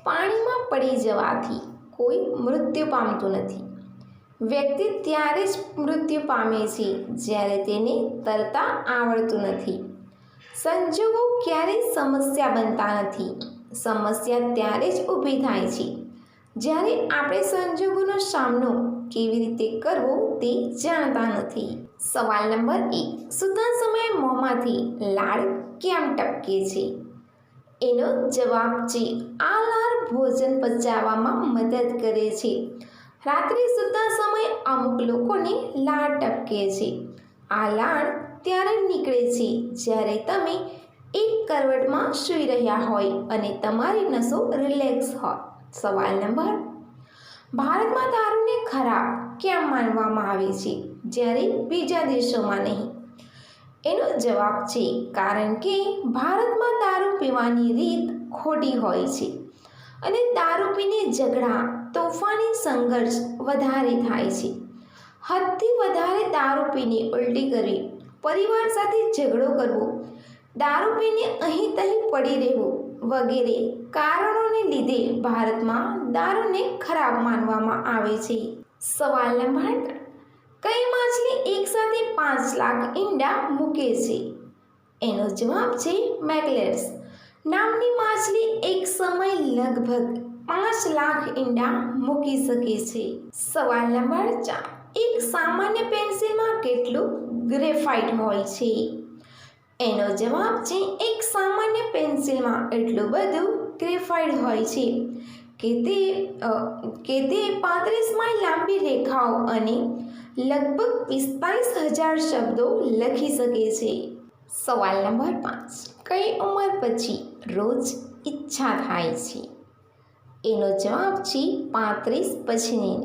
પાણીમાં પડી જવાથી કોઈ મૃત્યુ પામતું નથી. વ્યક્તિ ત્યારે જ મૃત્યુ પામે છે જ્યારે તેને તરતા આવડતું નથી. સંજોગો ક્યારેય સમસ્યા બનતા નથી. સમસ્યા ત્યારે જ ઊભી થાય છે જ્યારે આપણે સંજોગોનો સામનો કેવી રીતે કરવો તે જાણતા નથી. સવાલ નંબર 1. સૂતા સમયે મોંમાંથી લાળ કેમ ટપકે છે? એનો જવાબ છે આ લાળ ભોજન પચાવવામાં મદદ કરે છે. રાત્રે સૂતા સમયે અમુક લોકોને લાળ ટપકે છે. આ લાળ ત્યારે નીકળે છે જ્યારે તમે એક કરવટમાં સૂઈ રહ્યા હોય અને તમારી નસો રિલેક્સ હોય. સવાલ નંબર 2. ભારતમાં દારૂને ખરાબ કેમ માનવામાં આવે છે જ્યારે બીજા દેશોમાં નહીં? એનો જવાબ છે કારણ કે ભારતમાં દારૂ પીવાની રીત ખોટી હોય છે અને દારૂ પીને ઝઘડા, તોફાની સંઘર્ષ વધારે થાય છે. હદથી વધારે દારૂ પીને ઉલટી કરવી, પરિવાર સાથે ઝઘડો કરવો, દારૂ પીને અહીં તહીં પડી રહેવું વગેરે કારણોને લીધે ભારતમાં દારૂને ખરાબ માનવામાં આવે છે. સવાલ નંબર 3. કઈ માછલી એકસાથે 5 લાખ ઈંડા મૂકે છે? એનો જવાબ છે મેકરેલ્સ નામની માછલી એક સમયે લગભગ 5 લાખ ઈંડા મૂકી શકે છે. સવાલ નંબર 4. એક સામાન્ય પેન્સિલમાં કેટલું ગ્રેફાઇટ હોય છે? એનો જવાબ છે એક સામાન્ય પેન્સિલમાં એટલું બધું ગ્રેફાઇટ હોય છે કે તે 35 માઇલ લાંબી રેખાઓ અને લગભગ 45,000 શબ્દો લખી શકે છે. સવાલ નંબર 5. કઈ ઉંમર પછી રોજ ઈચ્છા થાય છે? એનો જવાબ છે 35 પછીની.